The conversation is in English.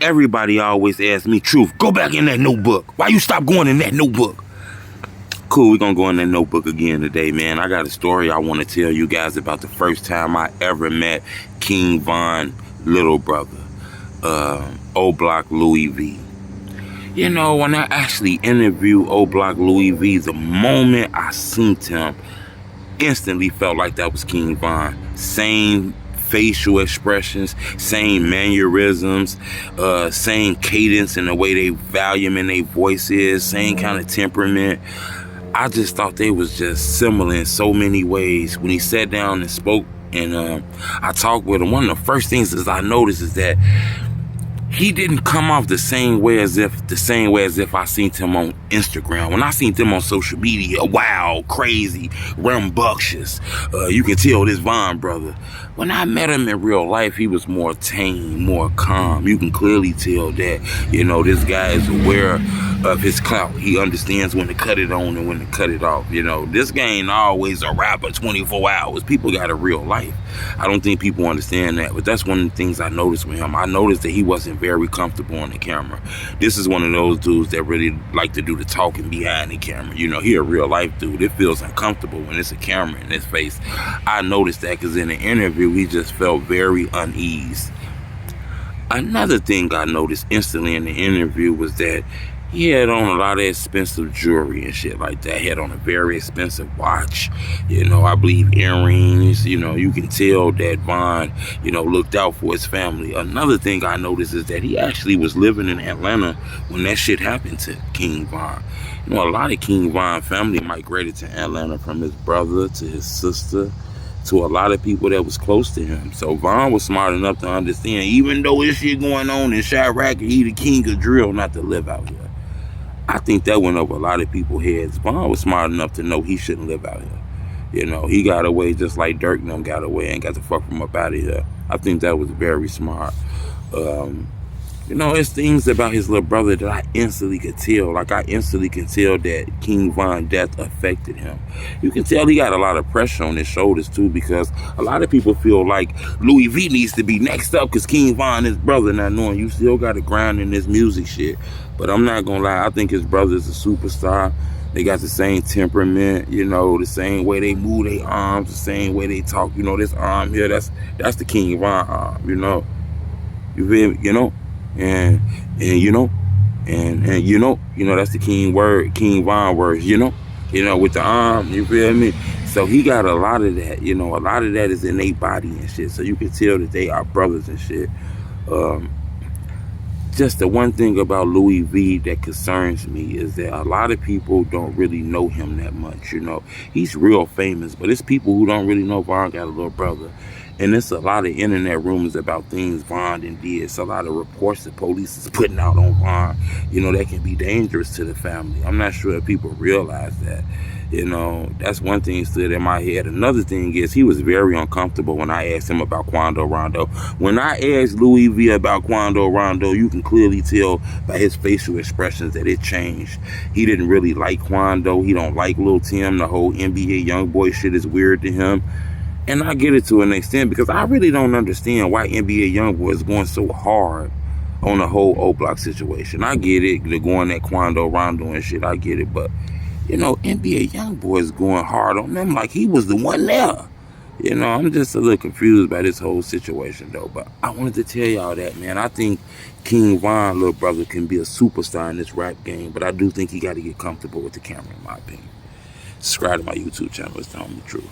Everybody always asks me, Truth, go back in that notebook. Why you stop going in that notebook? Cool, we're going to go in that notebook again today, man. I got a story I want to tell you guys about the first time I ever met King Von little brother, O Block Louis V. You know, when I actually interviewed O Block Louis V, the moment I seen him, instantly felt like that was King Von. Same facial expressions, same mannerisms, same cadence in the way they volume in their voices, same kind of temperament. I just thought they was just similar in so many ways. When he sat down and spoke and I talked with him, one of the first things that I noticed is that he didn't come off the same way as if I seen him on Instagram. When I seen him on social media, wild, crazy, rambunctious. You can tell this Von brother. When I met him in real life, he was more tame, more calm. You can clearly tell that, you know, this guy is aware of his clout. He understands when to cut it on and when to cut it off. You know, this guy ain't always a rapper 24 hours. People got a real life. I don't think people understand that, but that's one of the things I noticed with him. I noticed that he wasn't very comfortable on the camera. This is one of those dudes that really like to do the talking behind the camera. You know, he a real life dude. It feels uncomfortable when it's a camera in his face. I noticed that because in the interview, he just felt very uneasy. Another thing I noticed instantly in the interview was that he had on a lot of expensive jewelry and shit like that. He had on a very expensive watch, you know, I believe earrings. You know, you can tell that Von, you know, looked out for his family. Another thing I noticed is that he actually was living in Atlanta when that shit happened to King Von. You know, a lot of King Von family migrated to Atlanta from his brother to his sister to a lot of people that was close to him. So Von was smart enough to understand, even though this shit going on in Chirac and he the king of drill, not to live out here. I think that went over a lot of people's heads. Von was smart enough to know he shouldn't live out here. You know, he got away just like Dirk and them got away and got the fuck from up out of here. I think that was very smart. You know, it's things about his little brother that I instantly could tell. Like, I instantly can tell that King Von's death affected him. You can tell he got a lot of pressure on his shoulders, too, because a lot of people feel like Louis V needs to be next up because King Von is his brother, not knowing you still got to grind in this music shit. But I'm not going to lie, I think his brother is a superstar. They got the same temperament, you know, the same way they move their arms, the same way they talk. You know, this arm here, that's the King Von arm, you know. You feel me? You know? And you know, and you know, that's the King Von words, you know, with the arm, you feel me? So he got a lot of that, you know, a lot of that is in their body and shit. So you can tell that they are brothers and shit. Just the one thing about Louis V that concerns me is that a lot of people don't really know him that much, you know. He's real famous, but it's people who don't really know Von got a little brother. And it's a lot of internet rumors about things Von did. It's a lot of reports that police is putting out on Von, you know, that can be dangerous to the family. I'm not sure if people realize that. You know, that's one thing stood in my head. Another thing is he was very uncomfortable when I asked him about Quando Rondo. When I asked Louis V about Quando Rondo, you can clearly tell by his facial expressions that it changed. He didn't really like Quando. He don't like Lil Tim. The whole NBA YoungBoy shit is weird to him. And I get it to an extent because I really don't understand why NBA YoungBoy is going so hard on the whole O Block situation. I get it, they're going at Quando Rondo and shit, I get it, but you know, NBA YoungBoy is going hard on them like he was the one there. You know, I'm just a little confused by this whole situation though, but I wanted to tell y'all that, man. I think King Von, little brother, can be a superstar in this rap game, but I do think he got to get comfortable with the camera, in my opinion. Subscribe to my YouTube channel, it's the homie Truth.